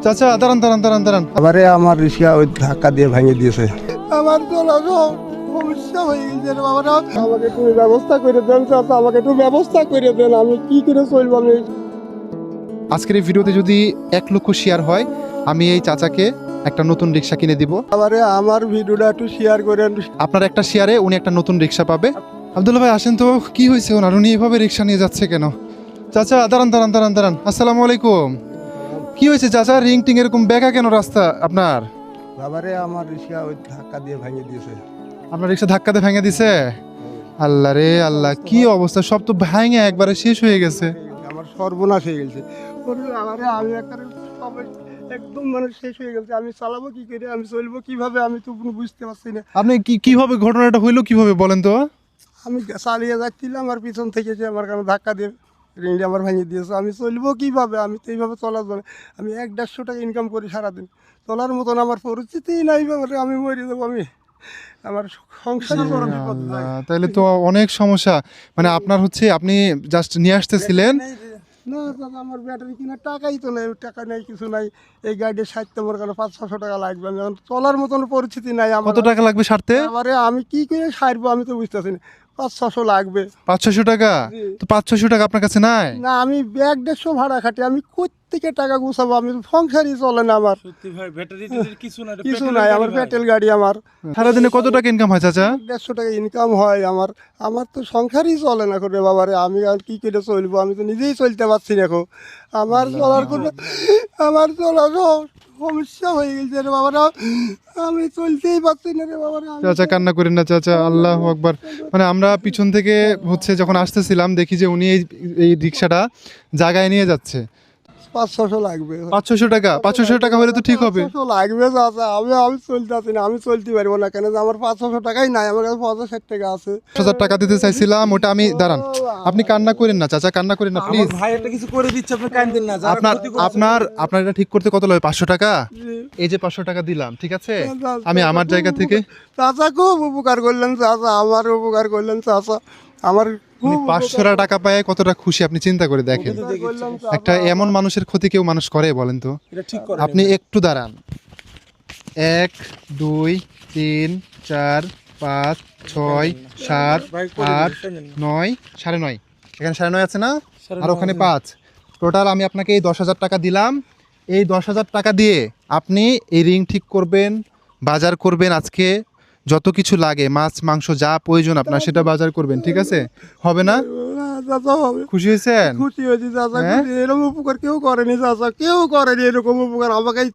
চাচা দাঁড়ান দাঁড়ান দাঁড়ান দাঁড়ান। আবারে আমার রিক্সা ওই ধাক্কা দিয়ে ভেঙে দিয়েছে। আমার সমস্যা হয়ে গেছে রে বাবারা, আমাকে একটু ব্যবস্থা করে দেন চাচা, আমাকে একটু ব্যবস্থা করে দেন, আমি কি করে চলবো আমি। আজকের এই ভিডিওতে যদি 1 লক্ষ শেয়ার হয় আমি এই চাচাকে একটা নতুন রিক্সা কিনে দিব। আবারে আমার ভিডিওটা একটু শেয়ার করেন। আপনার একটা শেয়ারে উনি একটা নতুন রিক্সা পাবে। আব্দুল্লাহ ভাই আসেন তো, কি হয়েছে ওনার, উনি এভাবে রিক্সা নিয়ে যাচ্ছে কেন? চাচা দাঁড়ান দাঁড়ান দাঁড়ান দাঁড়ান। আসসালামু আলাইকুম। কি হয়েছে চাচা, রিং টিং এরকম বেঁকা কেন রাস্তা আপনার? আবারে আমার রিক্সা ওই ধাক্কা দিয়ে ভেঙে দিয়েছে। আপনার রিক্সা ধাক্কাতে ভেঙে দিছে? আল্লাহ রে আল্লাহ, কি অবস্থা, সব তো ভেঙে একবারে শেষ হয়ে গেছে। আমার সর্বনাশ হয়ে গেছে। আবারে আমি একটা একদম মানে শেষ হয়ে গেছে, আমি চালাবো কি করে, আমি চলবো কিভাবে, আমি তো কোনো বুঝতে পারছি না। আপনি কিভাবে ঘটনাটা হইলো কিভাবে বলেন তো? আমি চালিয়ে যাচ্ছিলাম, আমার পিছন থেকে যে আমার কারণে ধাক্কা দিয়ে রিংটা আমার ভেঙে দিয়েছে। আমি চলবো কিভাবে, আমি তো এইভাবে চলার জন্য আমি 1-150 টাকা ইনকাম করি সারাদিন, চলার মতন আমার পরিস্থিতিই নাই বাবারে, আমি মরে যাবো, আমি আমার সংসারই বড় বিপদ যায়। তাহলে তো অনেক সমস্যা। মানে আপনার হচ্ছে আপনি জাস্ট নিয়ে আসতেছিলেন। না দাদা, আমার ব্যাটারি কেনার টাকাই তো নেই, টাকা নেই, কিছু নাই। এই গাড়িটা সারতে আমার কারণে 500-600 টাকা লাগবে, আমি এখন চলার মতন পরিস্থিতি নাই আমার। কত টাকা লাগবে সারতে? আবারে আমি কি করে সারবো আমি তো বুঝতেছি না, 500-600 লাগবে। 500-600 টাকা? তো 500-600 টাকা আপনার কাছে নাই? না, আমি 1-150 ভাড়া খাটি, আমি কোত্থেকে টাকা গুছাবো, আমি তো সংসারই চলে না আমার। সত্যি ভাই, ব্যাটারি কিছু নাই, আমার পেট্রোল গাড়ি, আমার সারাদিনে কত টাকা ইনকাম হয় চাচা? 150 টাকা ইনকাম হয় আমার। আমার তো সংসারই চলে না করে বাবারে, আমি আর কি করে চলবো, আমি তো নিজেই চলতে পারছি না এখন। আমার চলার কোনো, আমার চলার সমস্যা হয়ে গেছে রে বাবারা, আমি চলতেই পারছি না রে বাবারা। চাচা কান্না করেন না চাচা, আল্লাহু আকবার। মানে আমরা পিছন থেকে হচ্ছে যখন আসতেছিলাম দেখি যে উনি এই রিক্সাটা জায়গায় নিয়ে যাচ্ছে। 500-600 লাগবে। 500-600 টাকা? 500-600 টাকা হলে তো ঠিক হবে। 500 লাগবে চাচা, আমি চলতে পারছি না, আমি চলতে পারবো না কেন, যে আমার 500 টাকাই নাই, আমার কাছে 50-60 টাকা আছে। 1000 টাকা দিতে চাইছিলাম, ওটা আমি দাঁড়ান, আপনি কান্না করেন না চাচা, কান্না করেন না প্লিজ। ভাই একটা কিছু করে দিচ্ছে, আপনি কাঁদেন না। আপনার এটা ঠিক করতে কত লাগে? 500 টাকা? এই যে 500 টাকা দিলাম, ঠিক আছে? আমি আমার জায়গা থেকে চাচা খুব উপকার করলেন চাচা, আমার উপকার করলেন চাচা, আমার খুব 500 টাকা পায় কতটা খুশি আপনি চিন্তা করে দেখেন। উপকার করলেন চাচা। একটা এমন মানুষের ক্ষতি কেউ মানুষ করে বলেন তো? এটা ঠিক করে আপনি একটু দাঁড়ান। 1 2 3 4 5 6 7 8 9 9.5, এখানে 9.5 আছে না? আর ওখানে 5, টোটাল আমি আপনাকে এই 10,000 টাকা দিলাম। এই 10,000 টাকা দিয়ে আপনি এই রিং ঠিক করবেন, বাজার করবেন, আজকে যত কিছু লাগে মাছ মাংস যা প্রয়োজন আপনার সেটা বাজার করবেন, ঠিক আছে? হবে না? চাচা হবে, খুশি হয়েছেন? খুশি হয়েছি চাচা, হ্যাঁ? খুশি। এরকম উপকার কেউ করেনি চাচা, কেউ করেনি এরকম উপকার আমাকে।